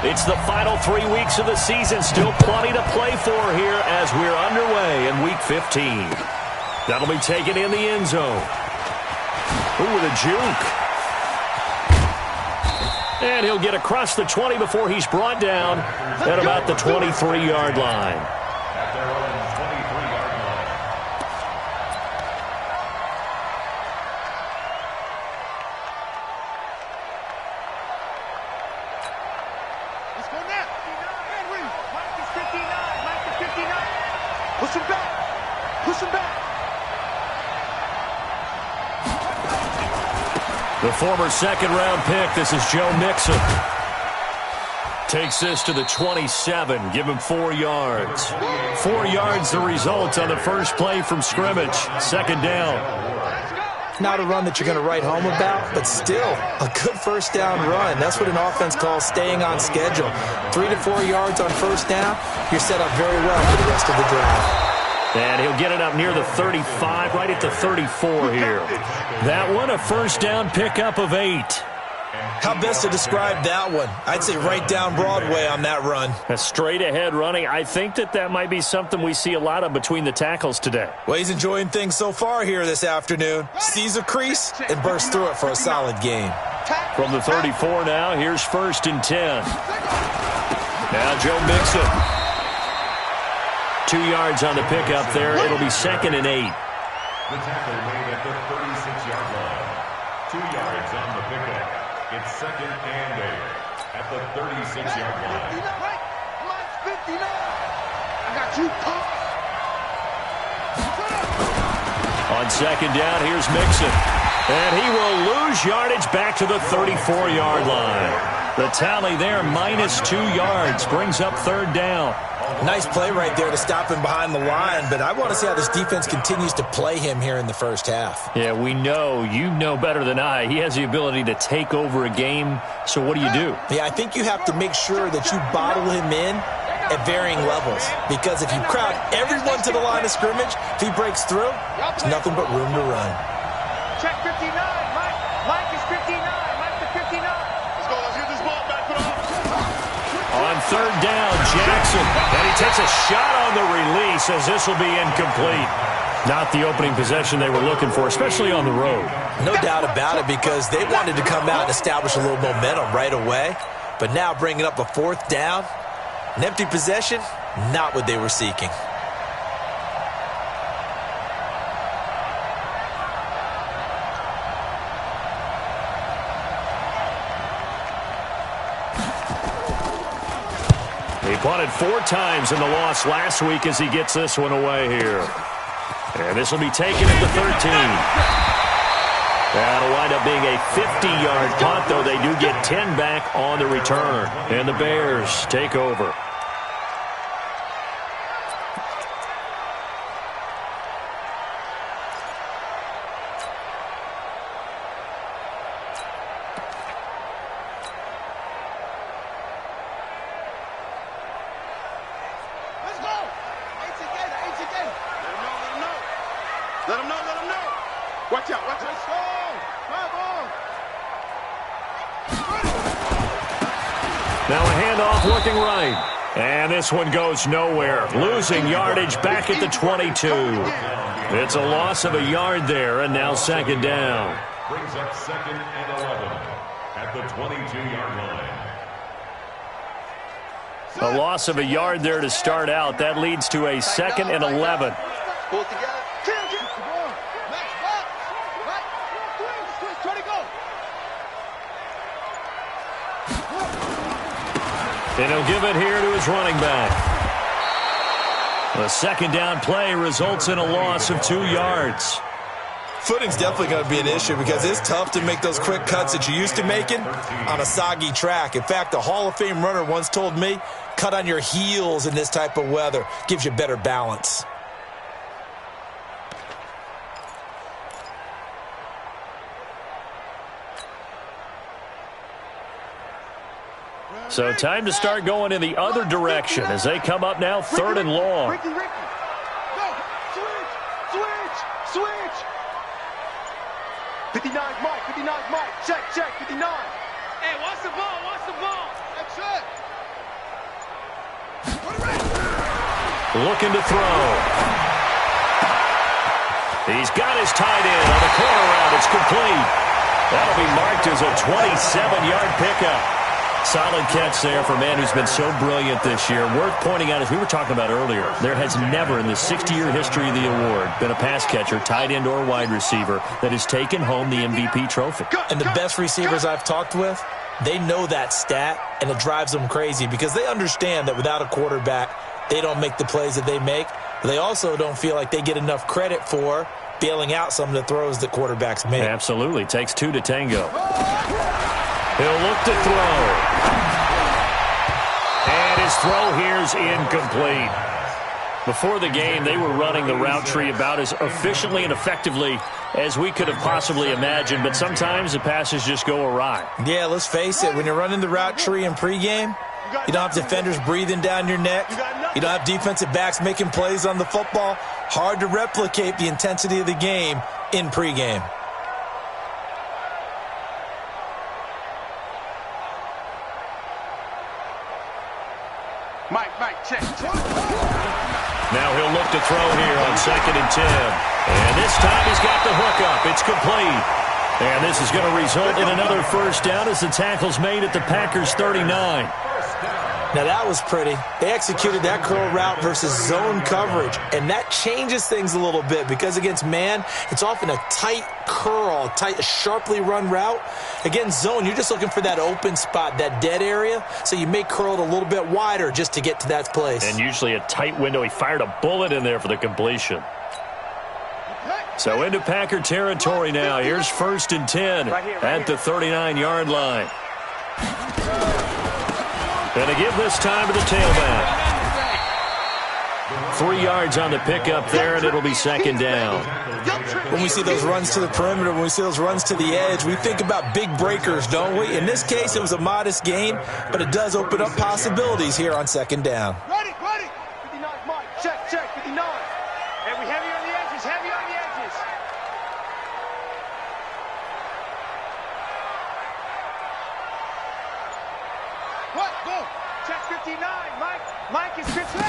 It's the final 3 weeks of the season. Still plenty to play for here as we're underway in Week 15. That'll be taken in the end zone. Ooh, with a juke. And he'll get across the 20 before he's brought down at about the 23-yard line. The former second-round pick, this is Joe Mixon. Takes this to the 27, give him 4 yards. 4 yards the result on the first play from scrimmage. Second down. Not a run that you're going to write home about, but still a good first down run. That's what an offense calls staying on schedule. 3 to 4 yards on first down, you're set up very well for the rest of the drive. And he'll get it up near the 35, right at the 34 here. That one, a first down pickup of 8. How best to describe that one? I'd say right down Broadway on that run. A straight-ahead running. I think that might be something we see a lot of between the tackles today. Well, he's enjoying things so far here this afternoon. Sees a crease and bursts through it for a solid gain. From the 34 now, here's 1st and 10. Now Joe Mixon. 2 yards on the pickup there. It'll be 2nd and 8. The tackle made at the 36-yard line. 2 yards on the pickup. It's 2nd and 8 at the 36-yard line. 59. I got you. On 2nd down, here's Mixon. And he will lose yardage back to the 34-yard line. The tally there, -2 yards, brings up 3rd down. Nice play right there to stop him behind the line, but I want to see how this defense continues to play him here in the first half. Yeah, we know. You know better than I. He has the ability to take over a game, so what do you do? Yeah, I think you have to make sure that you bottle him in at varying levels, because if you crowd everyone to the line of scrimmage, if he breaks through, there's nothing but room to run. Check 59, Mike. Mike is 59. Mike to 59. Let's go. Let's get this ball back. On 3rd down, Jackson. And he takes a shot on the release as this will be incomplete. Not the opening possession they were looking for, especially on the road. No doubt about it, because they wanted to come out and establish a little momentum right away. But now bringing up a 4th down, an empty possession, not what they were seeking. He punted 4 times in the loss last week as he gets this one away here. And this will be taken at the 13. That'll wind up being a 50-yard punt, though they do get 10 back on the return. And the Bears take over. Watch out, watch out. Let's go. Come on. Now a handoff looking right. And this one goes nowhere. Losing yardage back at the 22. It's a loss of a yard there, and now 2nd down. Brings up 2nd and 11 at the 22-yard line. A loss of a yard there to start out. That leads to a 2nd and 11. Pull it together. And he'll give it here to his running back. The 2nd down play results in a loss of 2 yards. Footing's definitely going to be an issue because it's tough to make those quick cuts that you're used to making on a soggy track. In fact, a Hall of Fame runner once told me, cut on your heels in this type of weather. Gives you better balance. So time to start going in the other direction as they come up now 3rd and long. Ricky. Go. Switch. 59's Mike. Check. 59. Hey, watch the ball. That's it. looking to throw. He's got his tight end on the corner route. It's complete. That'll be marked as a 27-yard pickup. Solid catch there for a man who's been so brilliant this year. Worth pointing out, as we were talking about earlier, there has never in the 60-year history of the award been a pass catcher, tight end or wide receiver, that has taken home the MVP trophy. And the best receivers I've talked with, they know that stat, and it drives them crazy because they understand that without a quarterback, they don't make the plays that they make. But they also don't feel like they get enough credit for bailing out some of the throws that quarterbacks make. Absolutely. Takes two to tango. He'll look to throw. And his throw here's incomplete. Before the game, they were running the route tree about as efficiently and effectively as we could have possibly imagined, but sometimes the passes just go awry. Yeah, let's face it. When you're running the route tree in pregame, you don't have defenders breathing down your neck. You don't have defensive backs making plays on the football. Hard to replicate the intensity of the game in pregame. Mike, check. Now he'll look to throw here on 2nd and 10. And this time he's got the hook up. It's complete. And this is going to result in another first down as the tackle's made at the Packers' 39. Now that was pretty. They executed that curl route versus zone coverage, and that changes things a little bit because against man, it's often a tight curl, tight, sharply run route. Against zone, you're just looking for that open spot, that dead area, so you may curl it a little bit wider just to get to that place. And usually a tight window. He fired a bullet in there for the completion. So into Packer territory now. Here's 1st and 10 at the 39-yard line. And to give this time to the tailback. 3 yards on the pickup there, and it'll be 2nd down. When we see those runs to the perimeter, when we see those runs to the edge, we think about big breakers, don't we? In this case, it was a modest gain, but it does open up possibilities here on 2nd down. Ready. 59, Mike. Check, 59. And we heavy on the edges, What? Go. Check 59, Mike. Mike is 59.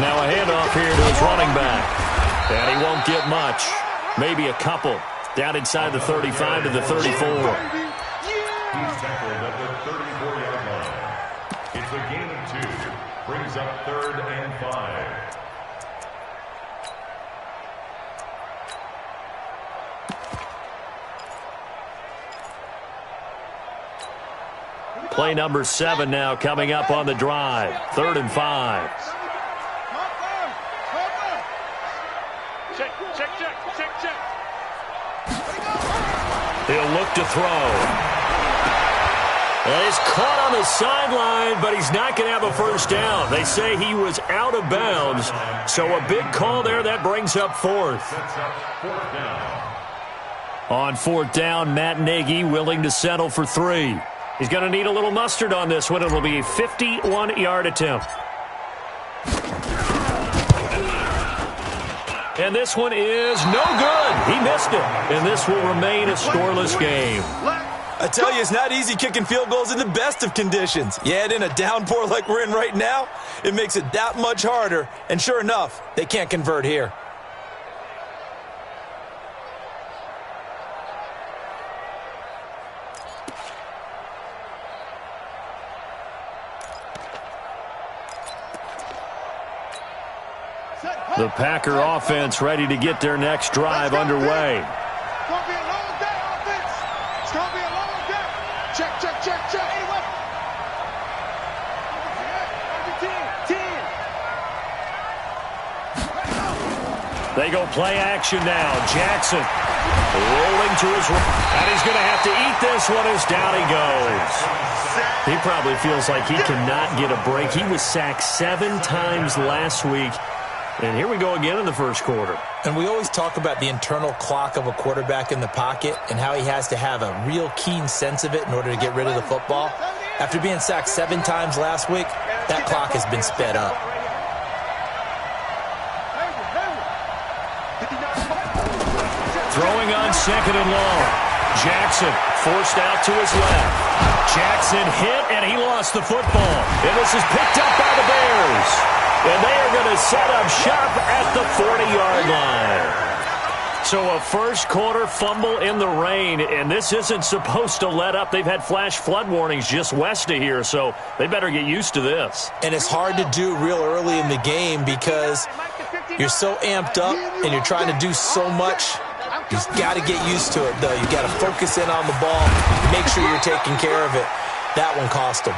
Now a handoff here to his running back. And he won't get much. Maybe a couple. Down inside the 35 to the 34. He's tackled at the 34-yard line. It's a gain of 2. Brings up 3rd and 5. Play number 7 now coming up on the drive. 3rd and 5. Check. He'll look to throw. Well, he's caught on the sideline, but he's not going to have a first down. They say he was out of bounds. So a big call there. That brings up 4th. On 4th down, Matt Nagy willing to settle for 3. He's going to need a little mustard on this one. It'll be a 51-yard attempt. And this one is no good. He missed it. And this will remain a scoreless game. I tell you, it's not easy kicking field goals in the best of conditions. You add in a downpour like we're in right now, it makes it that much harder. And sure enough, they can't convert here. The Packer offense ready to get their next drive underway. It's going to be a long day, offense. It's going to be a long day. Check. Anyway. 10. They go play action now. Jackson rolling to his right. And he's going to have to eat this one as down he goes. He probably feels like he cannot get a break. He was sacked 7 times last week. And here we go again in the first quarter. And we always talk about the internal clock of a quarterback in the pocket and how he has to have a real keen sense of it in order to get rid of the football. After being sacked 7 times last week, that clock has been sped up. Throwing on 2nd and long. Jackson forced out to his left. Jackson hit, and he lost the football. And this is picked up by the Bears. And they are going to set up shop at the 40-yard line. So a first quarter fumble in the rain, and this isn't supposed to let up. They've had flash flood warnings just west of here, so they better get used to this. And it's hard to do real early in the game because you're so amped up and you're trying to do so much. You've got to get used to it, though. You've got to focus in on the ball, make sure you're taking care of it. That one cost him.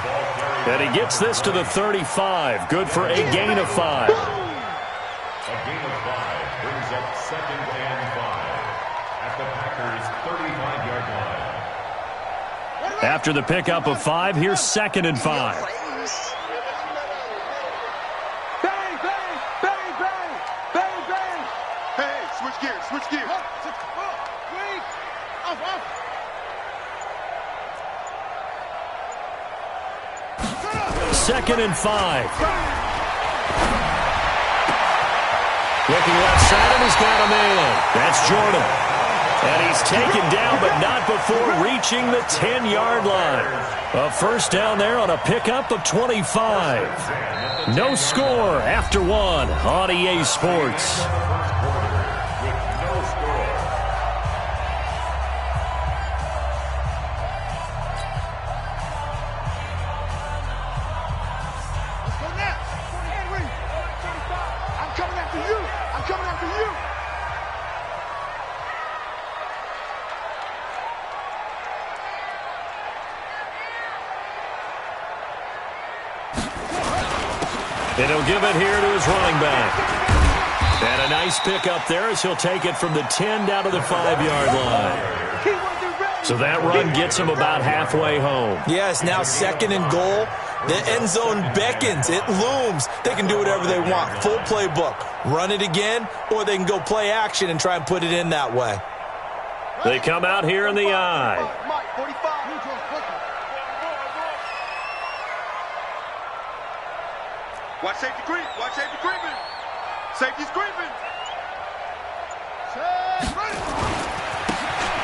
And he gets this to the 35. Good for a gain of 5. A gain of 5 brings up 2nd and 5 at the Packers' 35-yard line. After the pickup of 5, here's 2nd and 5. Bang, bang, bang, bang, bang, bang. Hey, switch gears, switch gears. Off. 2nd and 5. Looking left side, and he's got a man. That's Jordan. And he's taken down, but not before reaching the 10-yard line. A first down there on a pickup of 25. No score after 1 on EA Sports. And he'll give it here to his running back. And a nice pickup there as he'll take it from the 10 down to the 5-yard line. So that run gets him about halfway home. Yes, now 2nd and goal. The end zone beckons. It looms. They can do whatever they want. Full playbook. Run it again, or they can go play action and try and put it in that way. They come out here in the eye. Watch safety creep. Watch safety creeping. Safety's creeping.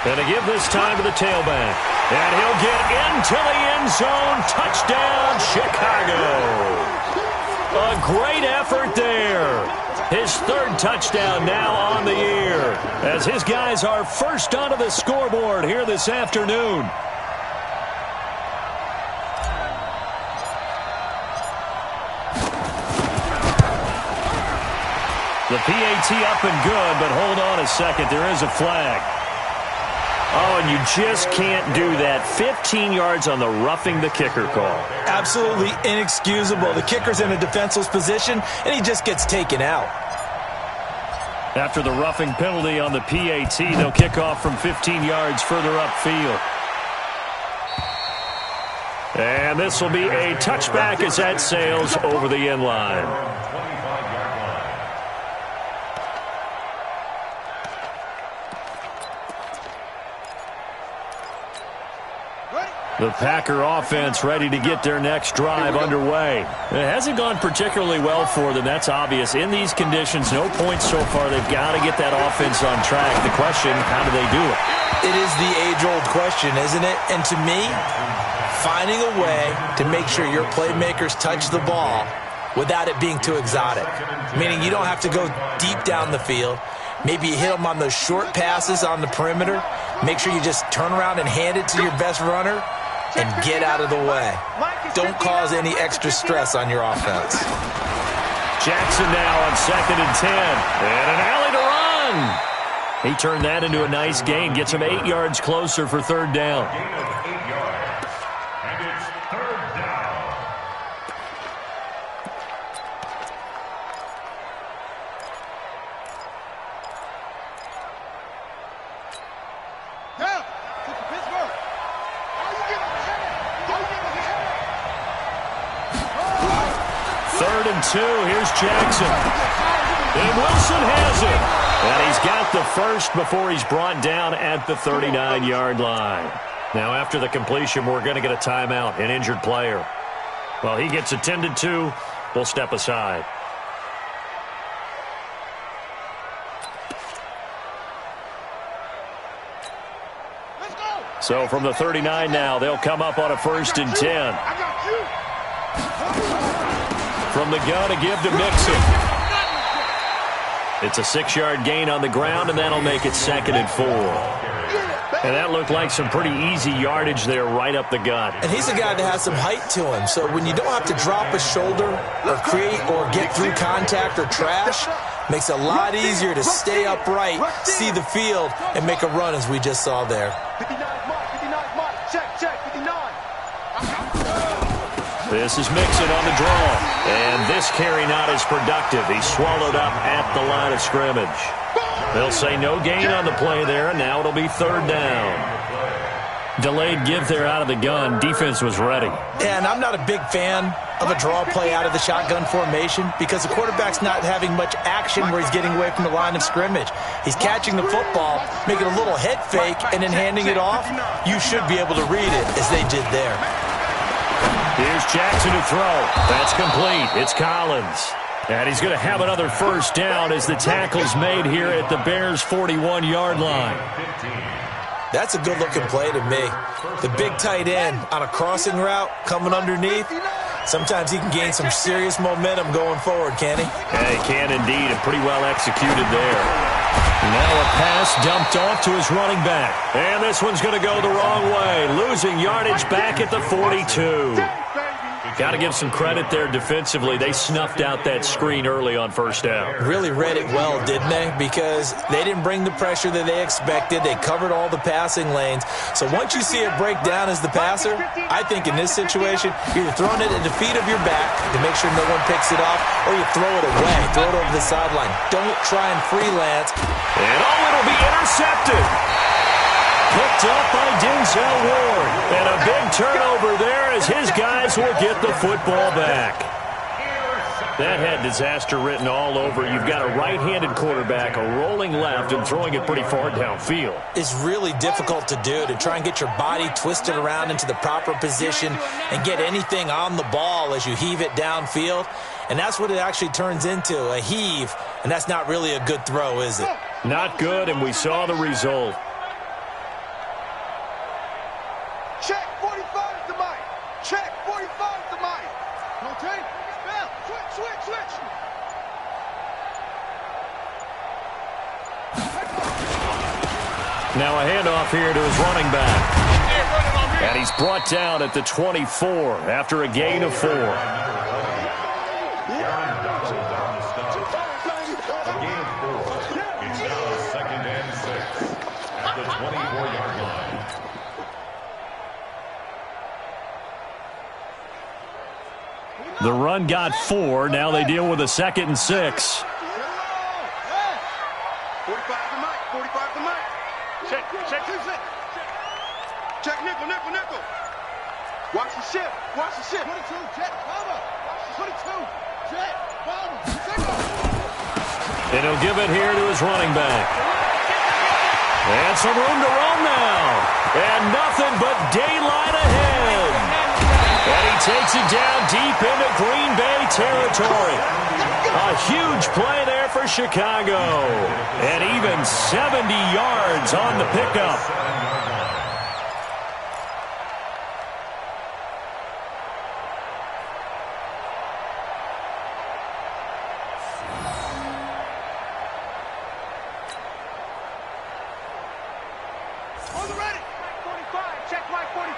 And to give this time to the tailback. And he'll get into the end zone. Touchdown, Chicago. A great effort there. His 3rd touchdown now on the year. As his guys are first onto the scoreboard here this afternoon. The PAT up and good, but hold on a second. There is a flag. Oh, and you just can't do that. 15 yards on the roughing the kicker call. Absolutely inexcusable. The kicker's in a defenseless position, and he just gets taken out. After the roughing penalty on the PAT, they'll kick off from 15 yards further upfield. And this will be a touchback as that sails over the end line. The Packer offense ready to get their next drive underway. It hasn't gone particularly well for them. That's obvious. In these conditions, no points so far. They've got to get that offense on track. The question, how do they do it? It is the age-old question, isn't it? And to me, finding a way to make sure your playmakers touch the ball without it being too exotic. Meaning you don't have to go deep down the field. Maybe you hit them on those short passes on the perimeter. Make sure you just turn around and hand it to your best runner and get out of the way. Don't cause any extra stress on your offense. Jackson now on 2nd and 10. And an alley to run. He turned that into a nice gain. Gets him 8 yards closer for 3rd down. Gain of 8 yards. And it's 3rd down. Third and 2. Here's Jackson. And Wilson has it. And he's got the first before he's brought down at the 39-yard line. Now, after the completion, we're going to get a timeout, an injured player. Well, he gets attended to. We'll step aside. So from the 39 now, they'll come up on a 1st and 10. from the gun to give to Mixon. It's a 6-yard gain on the ground, and that'll make it 2nd and 4. And that looked like some pretty easy yardage there right up the gut. And he's a guy that has some height to him. So when you don't have to drop a shoulder or create or get through contact or trash, makes it a lot easier to stay upright, see the field, and make a run as we just saw there. 59 mark, 59 mark. Check, 59. This is Mixon on the draw. And this carry not as productive. He's swallowed up at the line of scrimmage. They'll say no gain on the play there, and now it'll be 3rd down. Delayed give there out of the gun. Defense was ready. And I'm not a big fan of a draw play out of the shotgun formation because the quarterback's not having much action where he's getting away from the line of scrimmage. He's catching the football, making a little head fake, and then handing it off. You should be able to read it as they did there. Here's Jackson to throw. That's complete. It's Collins. And he's going to have another 1st down as the tackle's made here at the Bears' 41-yard line. That's a good-looking play to me. The big tight end on a crossing route coming underneath. Sometimes he can gain some serious momentum going forward, can he? Yeah, he can indeed, and pretty well executed there. Now a pass dumped off to his running back. And this one's going to go the wrong way, losing yardage back at the 42. Got to give some credit there defensively. They snuffed out that screen early on 1st down. Really read it well, didn't they? Because they didn't bring the pressure that they expected. They covered all the passing lanes. So once you see it break down as the passer, I think in this situation, you're either throwing it at the feet of your back to make sure no one picks it off, or you throw it away, throw it over the sideline. Don't try and freelance. And it'll be intercepted. Picked up by Denzel Ward. And a big turnover there as his guys will get the football back. That had disaster written all over. You've got a right-handed quarterback, a rolling left, and throwing it pretty far downfield. It's really difficult to do, to try and get your body twisted around into the proper position and get anything on the ball as you heave it downfield. And that's what it actually turns into, a heave. And that's not really a good throw, is it? Not good, and we saw the result. Check, 45 is the mic. Check, 45 is the mic. Okay? Bell, switch. Now a handoff here to his running back. And he's brought down at the 24 after a gain of 4. The run got 4. Now they deal with a 2nd and 6. 45 the mic. 45 the mic. Check. Check nickel. Watch the ship. 22, jet, cover. 22, jet, bomber. And he'll give it here to his running back. And some room to run now. And nothing but daylight ahead. And he takes it down deep into Green Bay territory. A huge play there for Chicago. And even 70 yards on the pickup. On the ready. 45. Check right 45.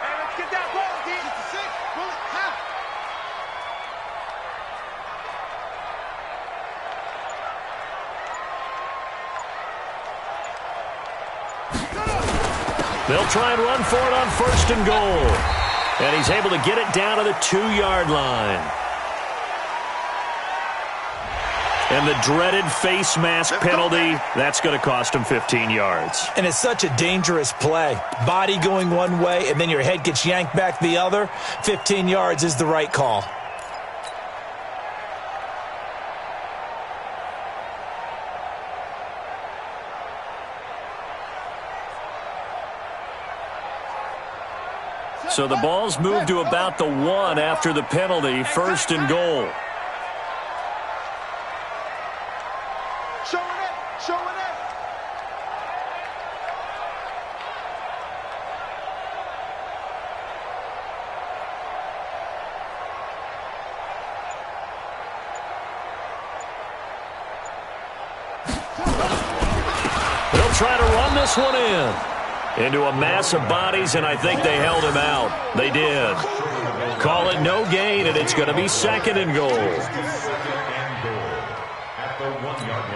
Hey, let's get that ball, D. 56. Bullet. Half. They'll try and run for it on 1st and goal. And he's able to get it down to the 2-yard line. And the dreaded face mask penalty, that's going to cost him 15 yards. And it's such a dangerous play. Body going one way, and then your head gets yanked back the other. 15 yards is the right call. So the ball's moved to about the 1 after the penalty, 1st and goal. Showing it. They'll try to run this one in. Into a mass of bodies, and I think they held him out. They did. Call it no gain, and it's going to be 2nd and goal. At the 1-yard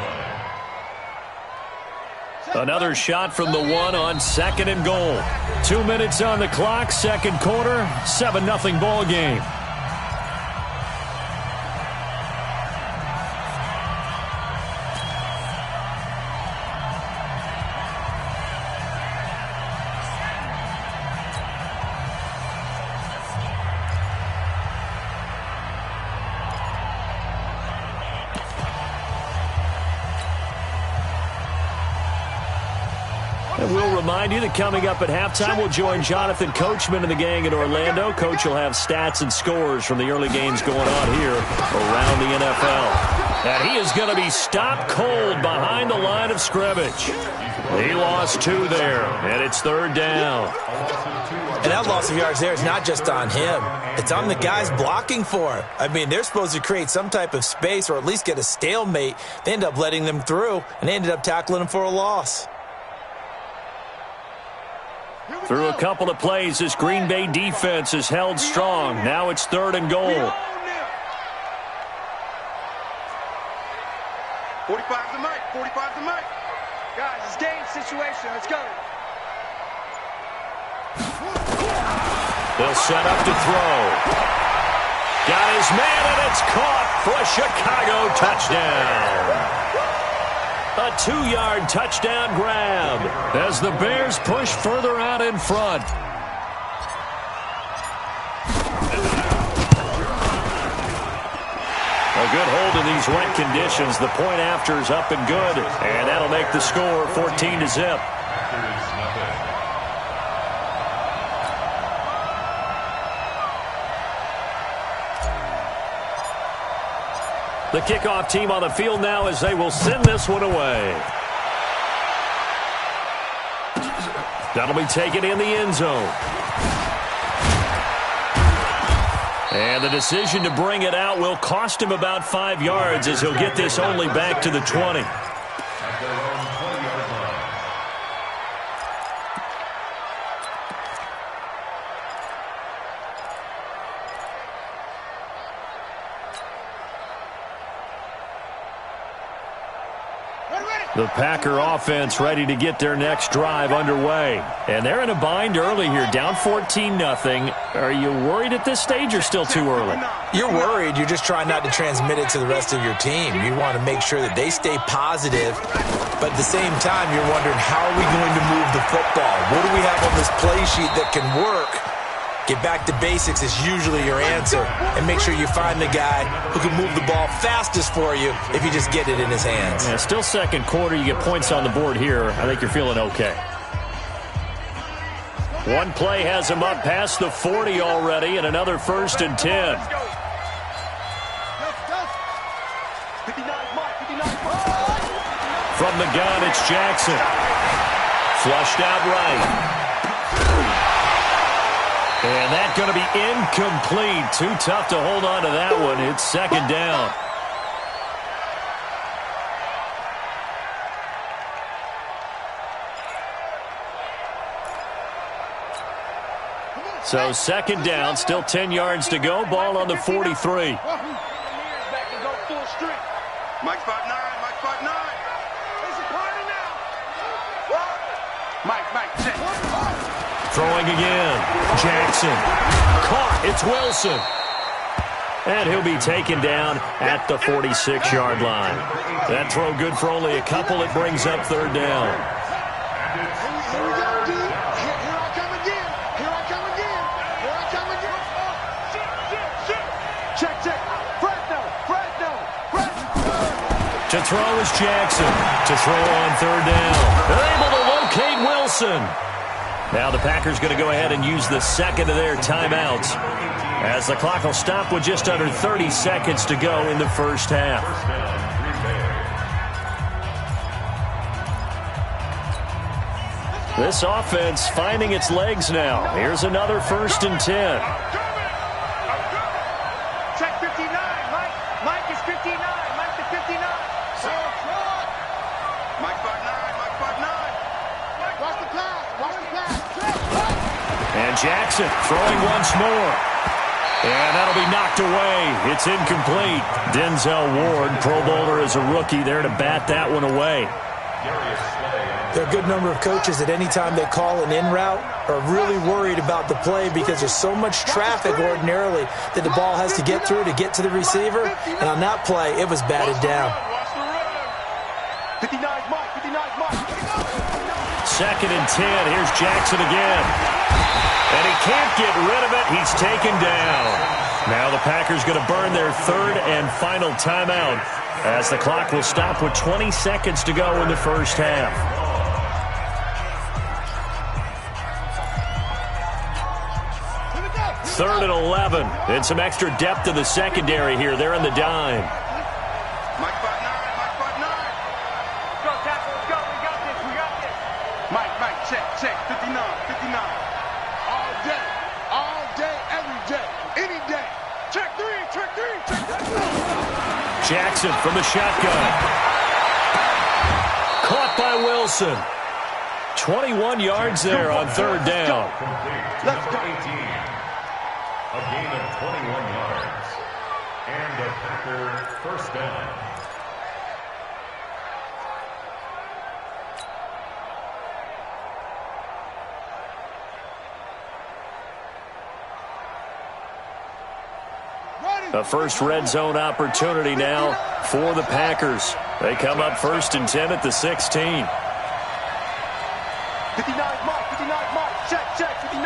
line. Another shot from the 1 on 2nd and goal. 2 minutes on the clock, 2nd quarter, 7-0 ball game. And we'll remind you that coming up at halftime, we'll join Jonathan Coachman and the gang in Orlando. Coach will have stats and scores from the early games going on here around the NFL. And he is going to be stopped cold behind the line of scrimmage. He lost 2 there, and it's 3rd down. And that loss of yards there is not just on him. It's on the guys blocking for him. I mean, they're supposed to create some type of space or at least get a stalemate. They end up letting them through, and they ended up tackling him for a loss. Through a couple of plays, this Green Bay defense is held strong. Now it's 3rd and goal. 45 to Mike. 45 to Mike. Guys, it's game situation. Let's go. They'll set up to throw. Got his man, and it's caught for a Chicago touchdown. A 2-yard touchdown grab as the Bears push further out in front. A good hold in these wet conditions. The point after is up and good, and that'll make the score 14-0. The kickoff team on the field now as they will send this one away. That'll be taken in the end zone. And the decision to bring it out will cost him about 5 yards as he'll get this only back to the 20. The Packer offense ready to get their next drive underway. And they're in a bind early here, down 14-0. Are you worried at this stage or still too early? You're worried. You're just trying not to transmit it to the rest of your team. You want to make sure that they stay positive. But at the same time, you're wondering, how are we going to move the football? What do we have on this play sheet that can work? Get back to basics is usually your answer. And make sure you find the guy who can move the ball fastest for you if you just get it in his hands. Yeah, still 2nd quarter. You get points on the board here. I think you're feeling okay. One play has him up past the 40 already, and another 1st and 10. From the gun, it's Jackson. Flushed out right. And that's going to be incomplete. Too tough to hold on to that one. It's 2nd down. So 2nd down, still 10 yards to go. Ball on the 43. Mike's 5'9", Mike's 5'9". It's a party now. Mike, check. Throwing again. Jackson. Caught. It's Wilson. And he'll be taken down at the 46-yard line. That throw good for only a couple. It brings up 3rd down. To throw is Jackson. To throw on 3rd down. They're able to locate Wilson. Now the Packers going to go ahead and use the 2nd of their timeouts as the clock will stop with just under 30 seconds to go in the 1st half. This offense finding its legs now. Here's another 1st and 10. Check 59, Mike. Mike is 59. Mike to 59. Mike 5'9", Mike 5'9". And Jackson throwing once more. And that'll be knocked away. It's incomplete. Denzel Ward, Pro Bowler as a rookie, there to bat that one away. There are a good number of coaches that any time they call an in route are really worried about the play because there's so much traffic ordinarily that the ball has to get through to get to the receiver. And on that play, it was batted down. 59's Mike, 59's Mike. 2nd and 10. Here's Jackson again. And he can't get rid of it. He's taken down. Now the Packers going to burn their 3rd and final timeout as the clock will stop with 20 seconds to go in the first half. 3rd and 11. And some extra depth in the secondary here. They're in the dime. Mike 5-9, Mike 5-9. Go, tackle, let's go. We got this, we got this. Mike, check, 59, 59. All day, every day, any day. Check three, check three, check three. Jackson from the shotgun. Caught by Wilson. 21 yards there on 3rd down. Let's go. 18. A gain of 21 yards. And a Packer first down. A first red zone opportunity now for the Packers. They come up 1st and 10 at the 16. 59 Mike, 59 Mike. Check, 59.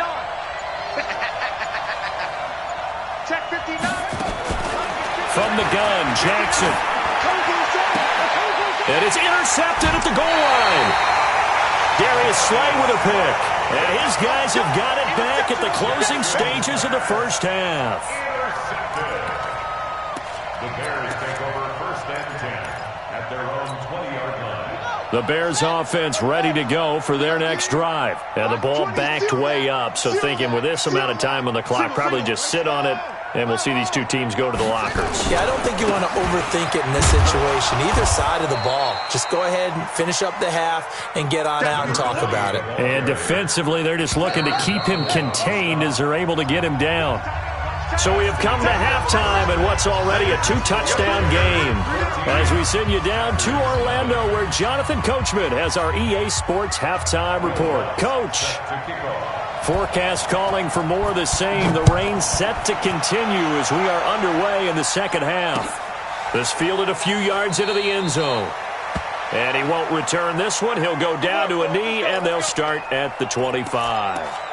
Check 59. From the gun, Jackson. And it's intercepted at the goal line. Darius Slay with a pick. And his guys have got it back at the closing stages of the first half. The Bears take over 1st and 10 at their own 20-yard line. The Bears offense ready to go for their next drive. And the ball backed way up, so thinking with this amount of time on the clock, probably just sit on it, and we'll see these two teams go to the lockers. Yeah, I don't think you want to overthink it in this situation. Either side of the ball. Just go ahead and finish up the half and get on out and talk about it. And defensively, they're just looking to keep him contained as they're able to get him down. So we have come to halftime in what's already a 2-touchdown game. As we send you down to Orlando, where Jonathan Coachman has our EA Sports halftime report. Coach, forecast calling for more of the same. The rain set to continue as we are underway in the second half. This fielded a few yards into the end zone. And he won't return this one. He'll go down to a knee, and they'll start at the 25.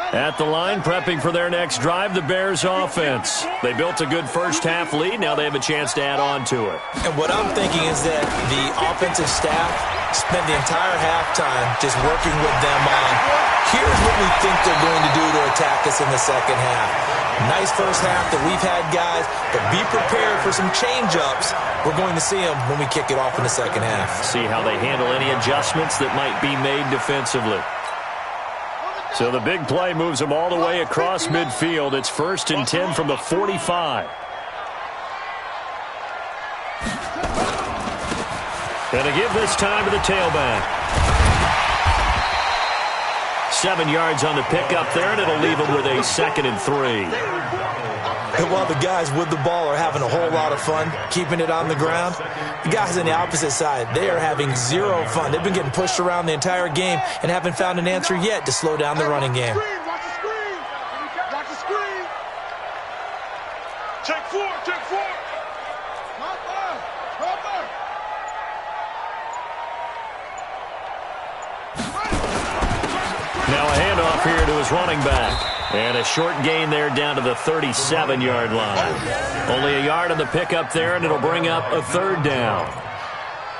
At the line, prepping for their next drive, the Bears offense. They built a good first half lead. Now they have a chance to add on to it. And what I'm thinking is that the offensive staff spent the entire halftime just working with them on, here's what we think they're going to do to attack us in the second half. Nice first half that we've had, guys, but be prepared for some change-ups. We're going to see them when we kick it off in the second half. See how they handle any adjustments that might be made defensively. So the big play moves them all the way across midfield. It's 1st and 10 from the 45. And to give this time to the tailback. 7 yards on the pickup there, and it'll leave them with a 2nd and 3. And while the guys with the ball are having a whole lot of fun keeping it on the ground, the guys on the opposite side, they are having zero fun. They've been getting pushed around the entire game and haven't found an answer yet to slow down the running game. Watch the screen. Watch the screen. Check 4, check 4. Now a handoff here to his running back. And a short gain there down to the 37-yard line. Only a yard on the pickup there, and it'll bring up a 3rd down.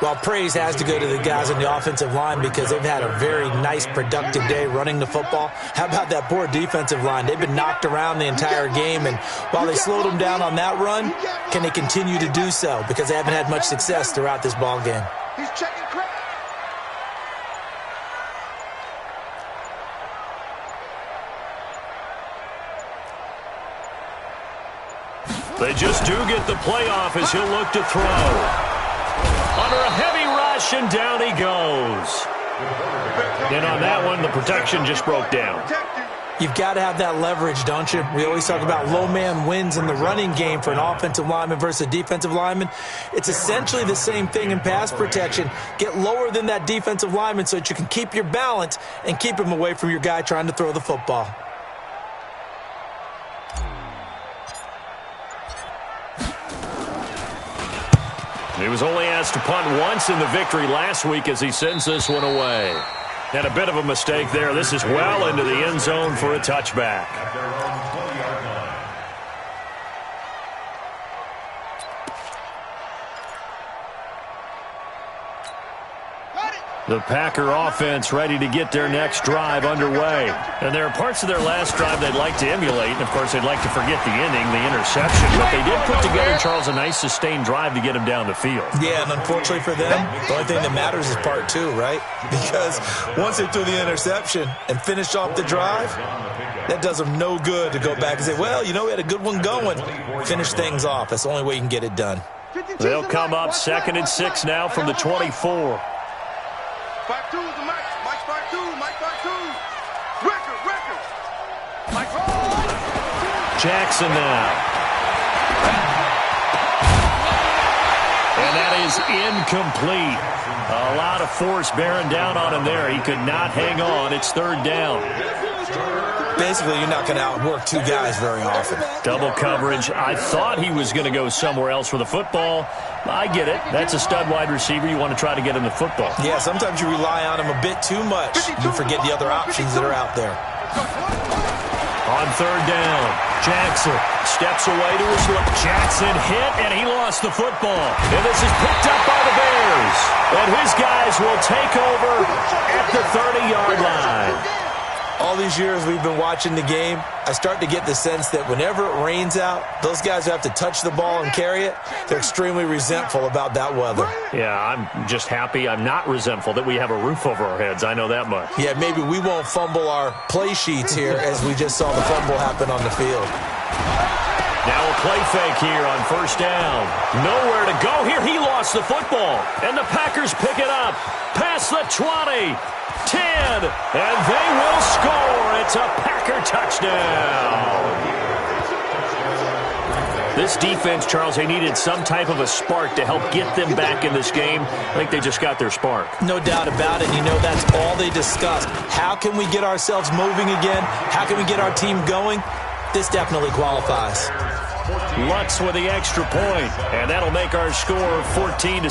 Well, praise has to go to the guys on the offensive line because they've had a very nice, productive day running the football. How about that poor defensive line? They've been knocked around the entire game, and while they slowed them down on that run, can they continue to do so? Because they haven't had much success throughout this ball game. He's checking crap. They just do get the playoff as he'll look to throw. Under a heavy rush, and down he goes. And on that one, the protection just broke down. You've got to have that leverage, don't you? We always talk about low man wins in the running game for an offensive lineman versus a defensive lineman. It's essentially the same thing in pass protection. Get lower than that defensive lineman so that you can keep your balance and keep him away from your guy trying to throw the football. He was only asked to punt once in the victory last week as he sends this one away. And a bit of a mistake there. This is well into the end zone for a touchback. The Packer offense ready to get their next drive underway. And there are parts of their last drive they'd like to emulate. And, of course, they'd like to forget the ending, the interception. But they did put together, Charles, a nice sustained drive to get him down the field. Yeah, and unfortunately for them, the only thing that matters is part two, right? Because once they threw the interception and finished off the drive, that does them no good to go back and say, well, you know, we had a good one going. Finish things off. That's the only way you can get it done. They'll come up 2nd and 6 now from the 24. 5-2 to Mike. Mike 5-2. Mike 5-2. Record. Mike. Jackson now. And that is incomplete. A lot of force bearing down on him there. He could not hang on. It's 3rd down. Basically, you're not going to outwork two guys very often. Double coverage. I thought he was going to go somewhere else for the football. I get it. That's a stud wide receiver. You want to try to get him the football. Yeah, sometimes you rely on him a bit too much. You forget the other options that are out there. On 3rd down, Jackson steps away to his left. Jackson hit, and he lost the football. And this is picked up by the Bears. And his guys will take over at the 30-yard line. All these years we've been watching the game, I start to get the sense that whenever it rains out, those guys who have to touch the ball and carry it, they're extremely resentful about that weather. Yeah, I'm just happy I'm not resentful that we have a roof over our heads. I know that much. Yeah, maybe we won't fumble our play sheets here as we just saw the fumble happen on the field. Now a play fake here on 1st down. Nowhere to go here. He lost the football. And the Packers pick it up. Past the 20. 10, and they will score. It's a Packer touchdown. This defense, Charles, they needed some type of a spark to help get them back in this game. I think they just got their spark. No doubt about it. You know, that's all they discussed. How can we get ourselves moving again? How can we get our team going? This definitely qualifies. Lutz with the extra point, and that'll make our score 14-7.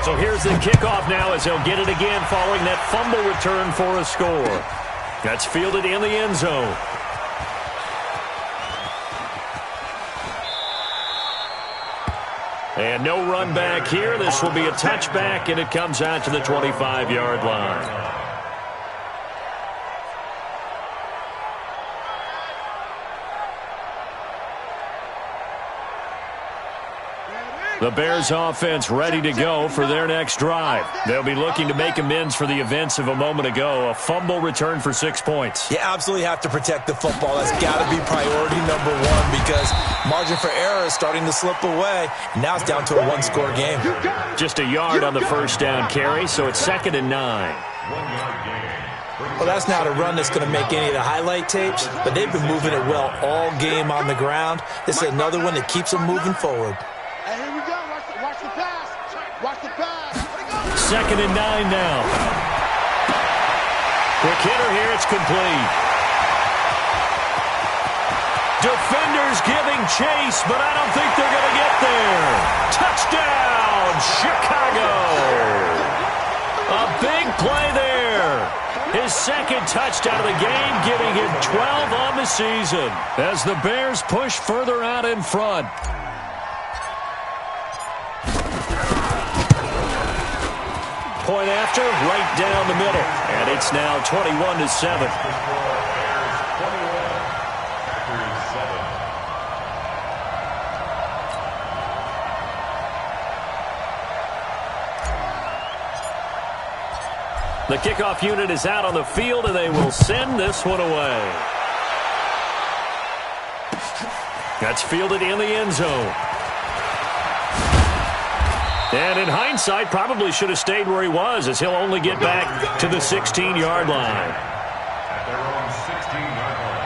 So here's the kickoff now as they'll get it again following that fumble return for a score. That's fielded in the end zone. And no run back here. This will be a touchback, and it comes out to the 25-yard line. The Bears offense ready to go for their next drive. They'll be looking to make amends for the events of a moment ago. A fumble return for 6 points. You absolutely have to protect the football. That's got to be priority number one because margin for error is starting to slip away. Now it's down to a one-score game. Just a yard on the 1st down carry, so it's 2nd and 9. Well, that's not a run that's going to make any of the highlight tapes, but they've been moving it well all game on the ground. This is another one that keeps them moving forward. And here we go. Watch the pass. Watch the pass. 2nd and 9 now. Quick hitter here. It's complete. Defenders giving chase, but I don't think they're going to get there. Touchdown, Chicago. A big play there. His 2nd touchdown of the game, giving him 12 on the season as the Bears push further out in front. Point after, right down the middle. And it's now 21-7. The kickoff unit is out on the field, and they will send this one away. That's fielded in the end zone. And in hindsight, probably should have stayed where he was, as he'll only get back to the 16-yard line. At their own 16-yard line.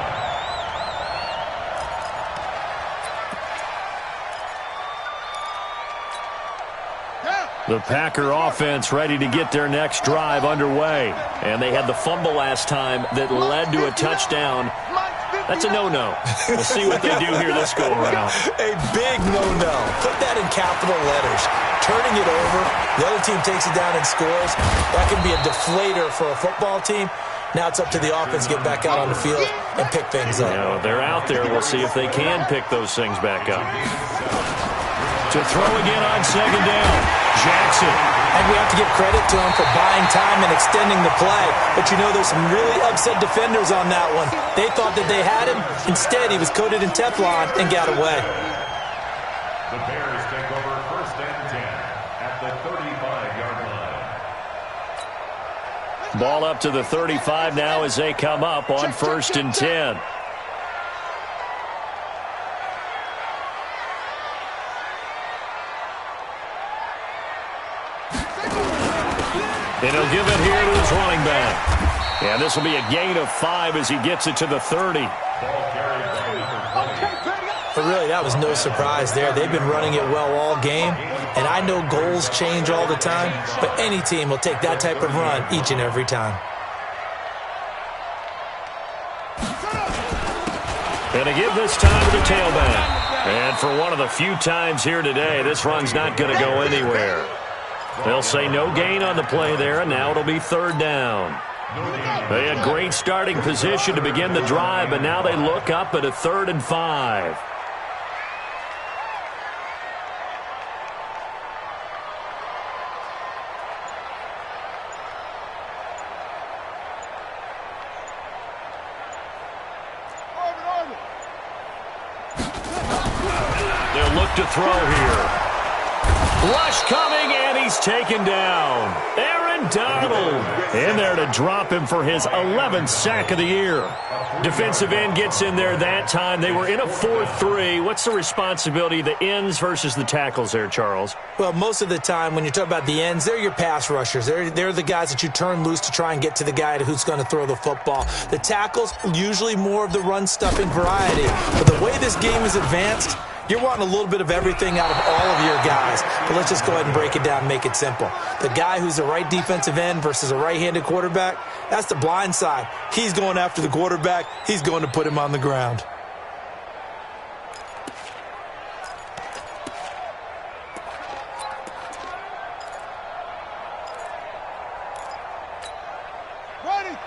The Packer offense ready to get their next drive underway. And they had the fumble last time that led to a touchdown. That's a no-no. We'll see what they do here this go-around. A big no-no. Put that in capital letters. Turning it over, the other team takes it down and scores. That can be a deflator for a football team. Now it's up to the offense to get back out on the field and pick things up. You know, they're out there. We'll see if they can pick those things back up. To throw again on second down, Jackson. And we have to give credit to him for buying time and extending the play. But you know, there's some really upset defenders on that one. They thought that they had him. Instead, he was coated in Teflon and got away. The Bears take over 1st and 10 at the 35-yard line. Ball up to the 35 now as they come up on 1st and 10. And he'll give it here to his running back. Yeah, this will be a gain of 5 as he gets it to the 30. But really, that was no surprise there. They've been running it well all game. And I know goals change all the time, but any team will take that type of run each and every time. And to give this time to the tailback. And for one of the few times here today, this run's not going to go anywhere. They'll say no gain on the play there, and now it'll be 3rd down. They had great starting position to begin the drive, but now they look up at a 3rd and 5. They'll look to throw here. Rush coming, and he's taken down. Aaron Donald in there to drop him for his 11th sack of the year. Defensive end gets in there that time. They were in a 4-3. What's the responsibility of the ends versus the tackles there, Charles? Well, most of the time when you talk about the ends, they're your pass rushers. They're the guys that you turn loose to try and get to the guy who's going to throw the football. The tackles, usually more of the run-stuffing variety. But the way this game is advanced, you're wanting a little bit of everything out of all of your guys. But let's just go ahead and break it down and make it simple. The guy who's the right defensive end versus a right-handed quarterback, that's the blind side. He's going after the quarterback. He's going to put him on the ground.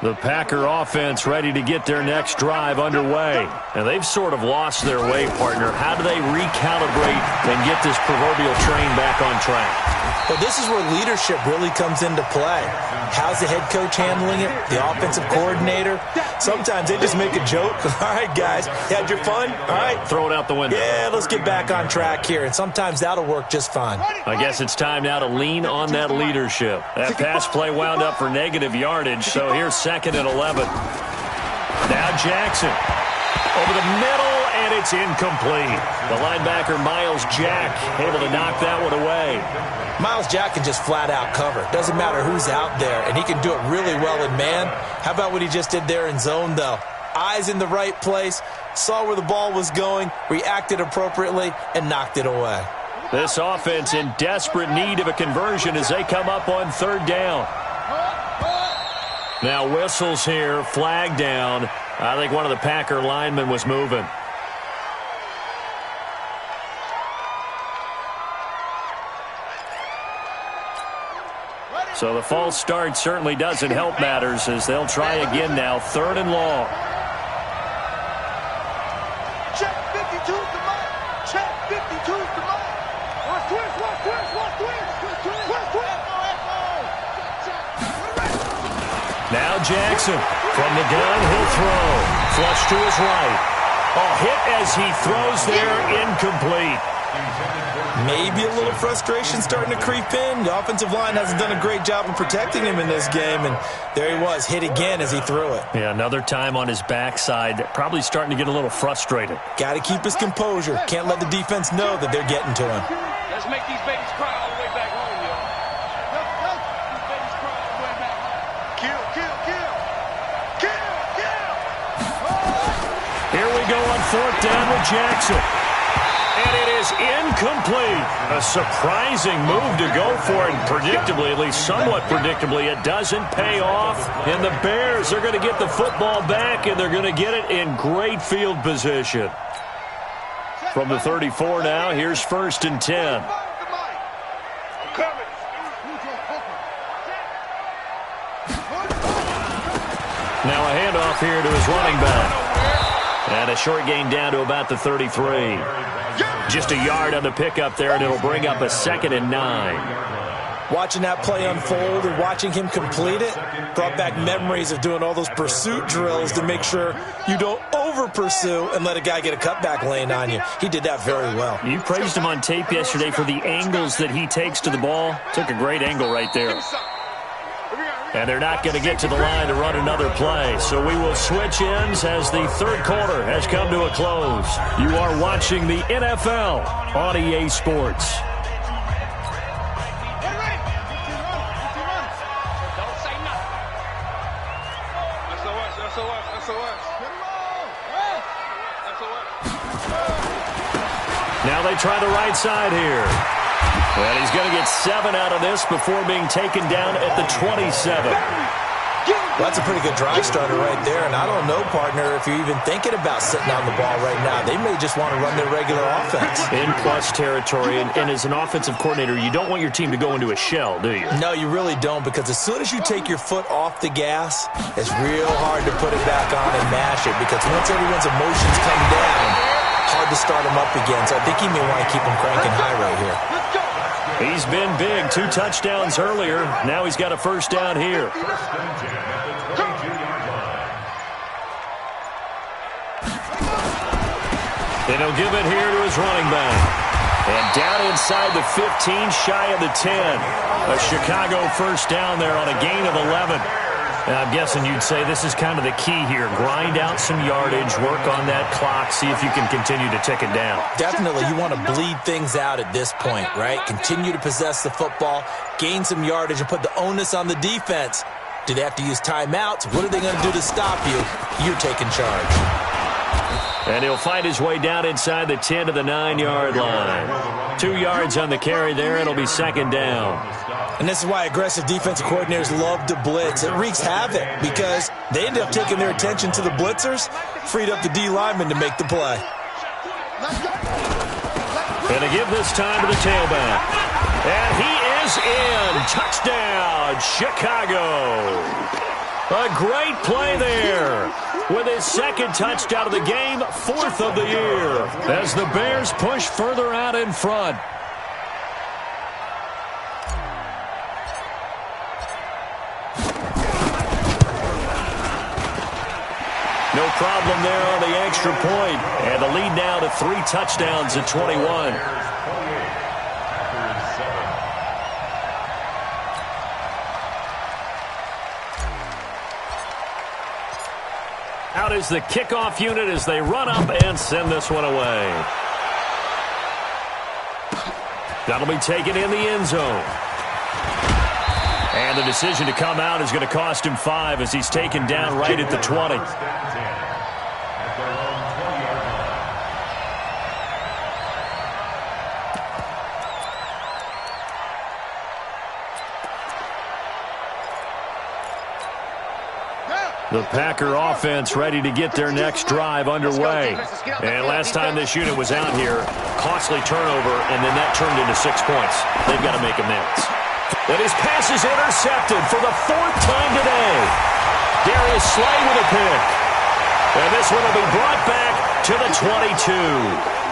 The Packer offense ready to get their next drive underway. And they've sort of lost their way, partner. How do they recalibrate and get this proverbial train back on track? Well, this is where leadership really comes into play. How's the head coach handling it? The offensive coordinator? Sometimes they just make a joke. All right, guys, you had your fun? All right. Throw it out the window. Yeah, let's get back on track here. And sometimes that'll work just fine. I guess it's time now to lean on that leadership. That pass play wound up for negative yardage, so here's 2nd and 11. Now Jackson over the middle, and it's incomplete. The linebacker, Miles Jack, able to knock that one away. Miles Jack can just flat out cover. Doesn't matter who's out there, and he can do it really well in man. How about what he just did there in zone, though? Eyes in the right place, saw where the ball was going, reacted appropriately, and knocked it away. This offense in desperate need of a conversion as they come up on 3rd down. Now whistles here, flag down. I think one of the Packer linemen was moving. So the false start certainly doesn't help matters as they'll try again now, 3rd and long. Check 52's the mark. Check 52's the mark. Watch twist, watch twist, watch twist. Twist, twist. Now Jackson from the gun, he'll throw. Flush to his right. A hit as he throws there, incomplete. Maybe a little frustration starting to creep in. The offensive line hasn't done a great job of protecting him in this game, and there he was, hit again as he threw it. Yeah, another time on his backside, probably starting to get a little frustrated. Got to keep his composure. Can't let the defense know that they're getting to him. Let's make these babies cry all the way back. go on 4th down with Jackson. And it is incomplete. A surprising move to go for it. And predictably, at least somewhat predictably, it doesn't pay off. And the Bears are going to get the football back, and they're going to get it in great field position. From the 34 now, here's 1st and 10. Now a handoff here to his running back. And a short gain down to about the 33. Just a yard on the pickup there, and it'll bring up a 2nd and 9. Watching that play unfold and watching him complete it brought back memories of doing all those pursuit drills to make sure you don't over-pursue and let a guy get a cutback lane on you. He did that very well. You praised him on tape yesterday for the angles that he takes to the ball. Took a great angle right there. And they're not going to get to the line to run another play. So we will switch ends as the 3rd quarter has come to a close. You are watching the NFL on EA Sports. Now they try the right side here. And he's going to get 7 out of this before being taken down at the 27. Well, that's a pretty good drive starter right there. And I don't know, partner, if you're even thinking about sitting on the ball right now. They may just want to run their regular offense. In plus territory. And as an offensive coordinator, you don't want your team to go into a shell, do you? No, you really don't, because as soon as you take your foot off the gas, it's real hard to put it back on and mash it, because once everyone's emotions come down, hard to start them up again. So I think he may want to keep them cranking high right here. He's been big. 2 touchdowns earlier. Now he's got a 1st down here. And he'll give it here to his running back. And down inside the 15, shy of the 10. A Chicago 1st down there on a gain of 11. And I'm guessing you'd say this is kind of the key here. Grind out some yardage, work on that clock, see if you can continue to tick it down. Definitely. You want to bleed things out at this point, right? Continue to possess the football, gain some yardage, and put the onus on the defense. Do they have to use timeouts? What are they going to do to stop you? You're taking charge. And he'll find his way down inside the 10 to the 9-yard line. 2 yards on the carry there. It'll be 2nd down. And this is why aggressive defensive coordinators love to blitz. It wreaks havoc because they end up taking their attention to the blitzers, freed up the D lineman to make the play. And to give this time to the tailback. And he is in. Touchdown, Chicago. A great play there. With his 2nd touchdown of the game, 4th of the year. As the Bears push further out in front. No problem there on the extra point. And the lead now to 3 touchdowns at 21. Out is the kickoff unit as they run up and send this one away. That'll be taken in the end zone. And the decision to come out is going to cost him 5 as he's taken down right at the 20. The Packer offense ready to get their next drive underway. And last time this unit was out here, costly turnover, and then that turned into 6 points. They've got to make amends. And his pass is intercepted for the 4th time today. Darius Slay with a pick. And this one will be brought back to the 22.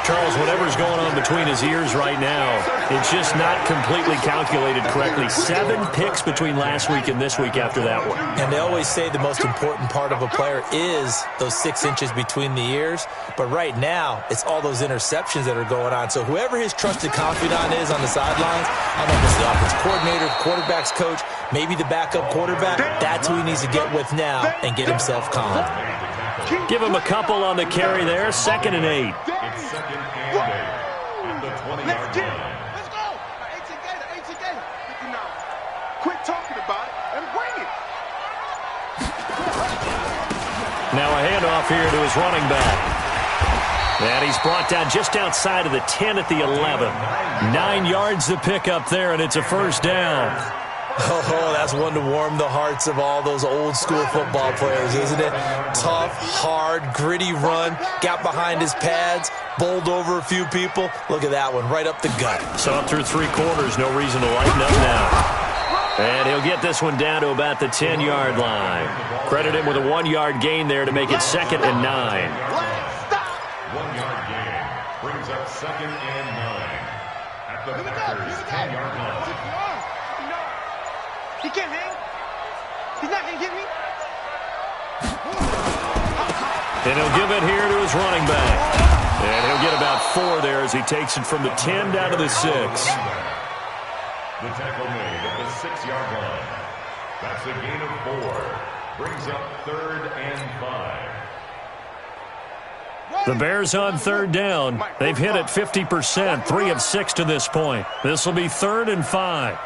Charles, whatever's going on between his ears right now, it's just not completely calculated correctly. 7 picks between last week and this week after that one. And they always say the most important part of a player is those 6 inches between the ears. But right now, it's all those interceptions that are going on. So whoever his trusted confidant is on the sidelines, I don't know if it's the offensive coordinator, quarterback's coach, maybe the backup quarterback, that's who he needs to get with now and get himself calm. Give him a couple on the carry there. 2nd and 8. It's 2nd and 8 at the 20-yard line. Let's go. 18 Gator. 59. Quit talking about it and bring it. Now a handoff here to his running back. And he's brought down just outside of the 10 at the 11. 9 yards to pick up there, and it's a first down. Oh, that's one to warm the hearts of all those old-school football players, isn't it? Tough, hard, gritty run, got behind his pads, bowled over a few people. Look at that one, right up the gut. So up through 3 quarters, no reason to lighten up now. And he'll get this one down to about the 10-yard line. Credit him with a 1-yard gain there to make it 2nd and 9. 1-yard gain brings up 2nd and 9 at the Packers' 10-yard line. He can't hang. He's not going to get me. And he'll give it here to his running back. And he'll get about 4 there as he takes it from the 10 down to the 6. The tackle made at the 6-yard line. That's a gain of 4. Brings up 3rd and 5. The Bears on 3rd down. They've hit it 50%, 3 of 6 to this point. This will be 3rd and 5.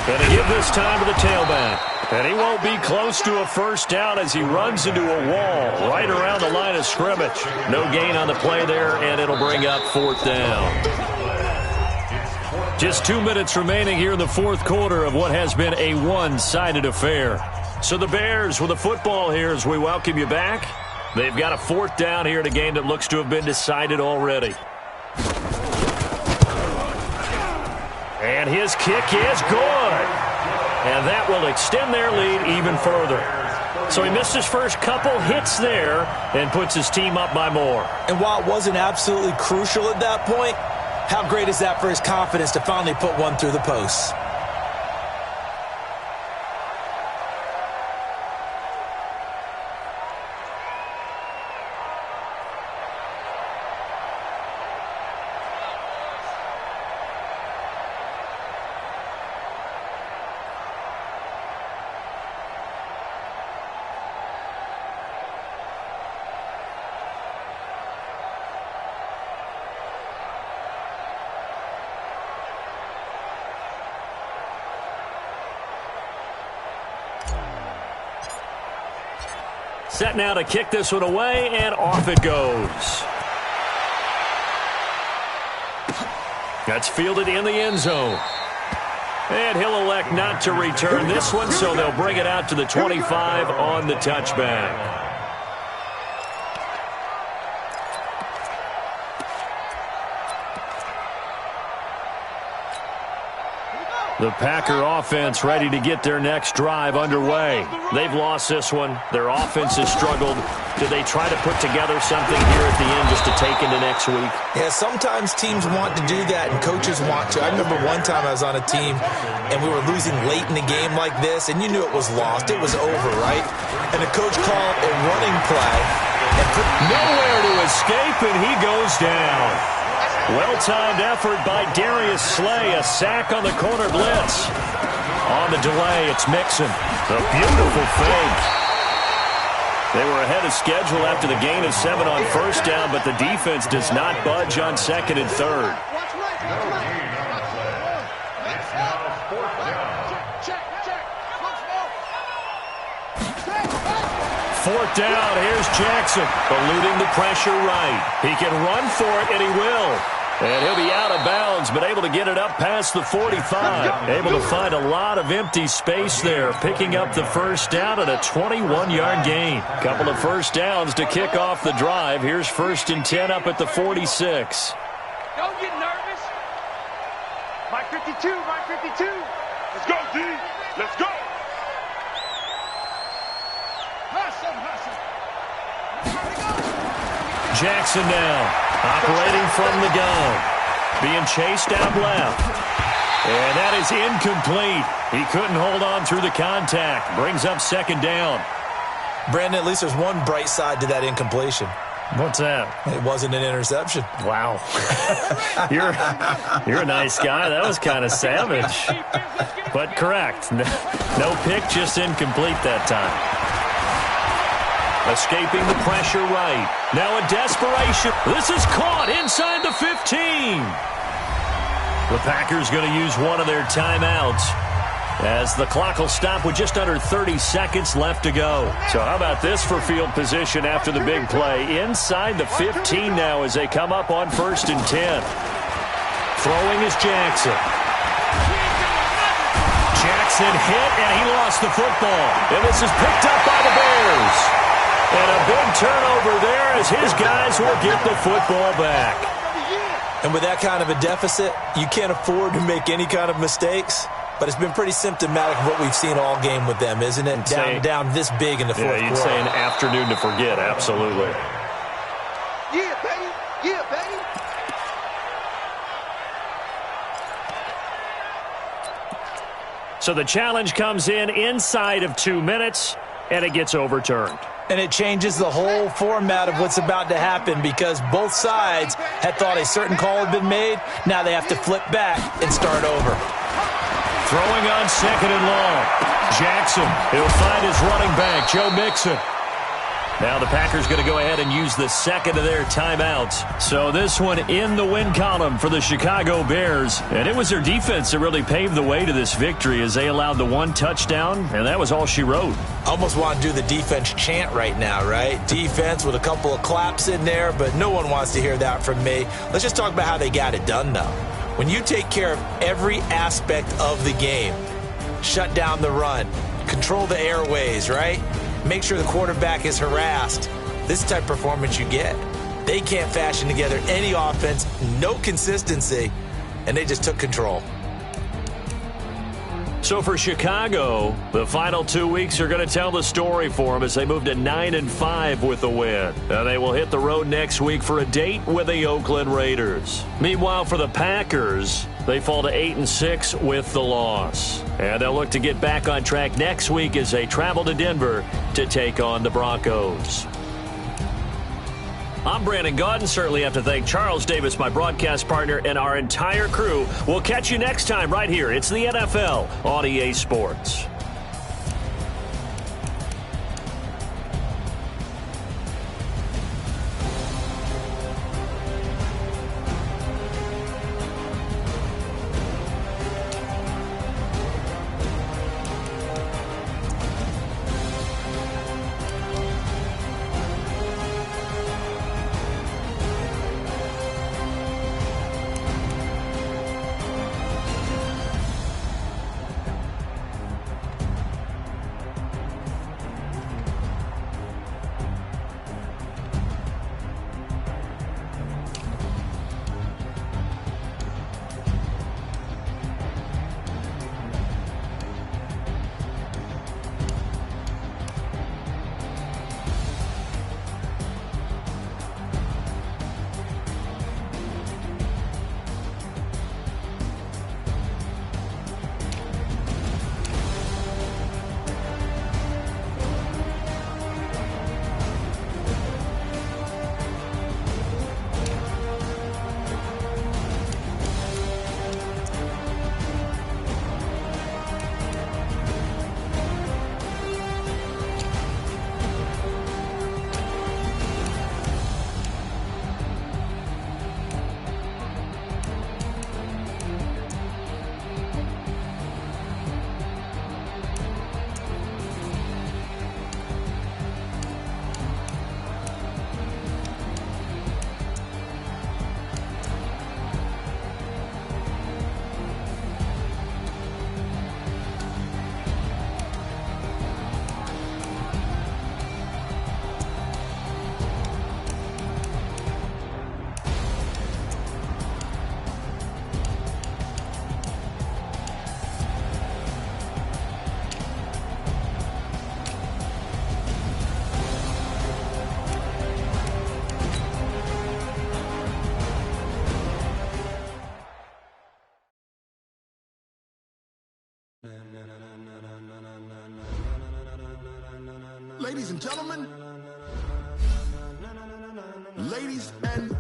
Going to give this time to the tailback. And he won't be close to a first down as he runs into a wall right around the line of scrimmage. No gain on the play there, and it'll bring up 4th down. Just 2 minutes remaining here in the 4th quarter of what has been a one-sided affair. So the Bears with the football here as we welcome you back. They've got a 4th down here in a game that looks to have been decided already. And his kick is good. And that will extend their lead even further. So he missed his first couple hits there and puts his team up by more. And while it wasn't absolutely crucial at that point, how great is that for his confidence to finally put one through the posts? Set now to kick this one away, and off it goes. That's fielded in the end zone. And he'll elect not to return this one, so they'll bring it out to the 25 on the touchback. The Packer offense ready to get their next drive underway. They've lost this one. Their offense has struggled. Do they try to put together something here at the end just to take into next week? Yeah, sometimes teams want to do that and coaches want to. I remember one time I was on a team and we were losing late in the game like this, and you knew it was lost. It was over, right? And the coach called a running play. And nowhere to escape, and he goes down. Well-timed effort by Darius Slay. A sack on the corner blitz. On the delay, it's Mixon. A beautiful fake. They were ahead of schedule after the gain of 7 on first down, but the defense does not budge on 2nd and 3rd. Fourth down, here's Jackson, eluding the pressure right. He can run for it, and he will. And he'll be out of bounds, but able to get it up past the 45. Able to find a lot of empty space there, picking up the first down and a 21-yard gain. Couple of first downs to kick off the drive. Here's 1st and 10 up at the 46. Don't get nervous. My 52, my 52. Let's go, D. Let's go. Jackson now, operating from the gun. Being chased out left. And that is incomplete. He couldn't hold on through the contact. Brings up 2nd down. Brandon, at least there's one bright side to that incompletion. What's that? It wasn't an interception. Wow. You're a nice guy. That was kind of savage. But correct. No pick, just incomplete that time. Escaping the pressure right. Now a desperation. This is caught inside the 15. The Packers going to use one of their timeouts. as the clock will stop with just under 30 seconds left to go. So how about this for field position after the big play? Inside the 15 now as they come up on 1st and 10. Throwing is Jackson. Jackson hit, and he lost the football. And this is picked up by the Bears. And a big turnover there as his guys will get the football back. And with that kind of a deficit, you can't afford to make any kind of mistakes. But it's been pretty symptomatic of what we've seen all game with them, isn't it? Down this big in the fourth quarter. Yeah, you'd say an afternoon to forget, absolutely. Yeah, baby. Yeah, baby. So the challenge comes in inside of 2 minutes, and it gets overturned. And it changes the whole format of what's about to happen because both sides had thought a certain call had been made. Now they have to flip back and start over. Throwing on 2nd and long. Jackson, he'll find his running back, Joe Mixon. Now the Packers going to go ahead and use the second of their timeouts. So this one in the win column for the Chicago Bears. And it was their defense that really paved the way to this victory as they allowed the 1 touchdown, and that was all she wrote. I almost want to do the defense chant right now, right? Defense with a couple of claps in there, but no one wants to hear that from me. Let's just talk about how they got it done, though. When you take care of every aspect of the game, shut down the run, control the airways, right? Make sure the quarterback is harassed. This type of performance you get. They can't fashion together any offense, no consistency, and they just took control. So for Chicago, the final 2 weeks are going to tell the story for them as they move to 9-5 with the win. Now they will hit the road next week for a date with the Oakland Raiders. Meanwhile, for the Packers, they fall to 8-6 with the loss. And they'll look to get back on track next week as they travel to Denver to take on the Broncos. I'm Brandon Gaudin. Certainly have to thank Charles Davis, my broadcast partner, and our entire crew. We'll catch you next time right here. It's the NFL on EA Sports. Ladies and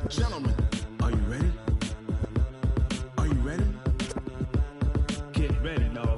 gentlemen, are you ready? Are you ready? Get ready, dog.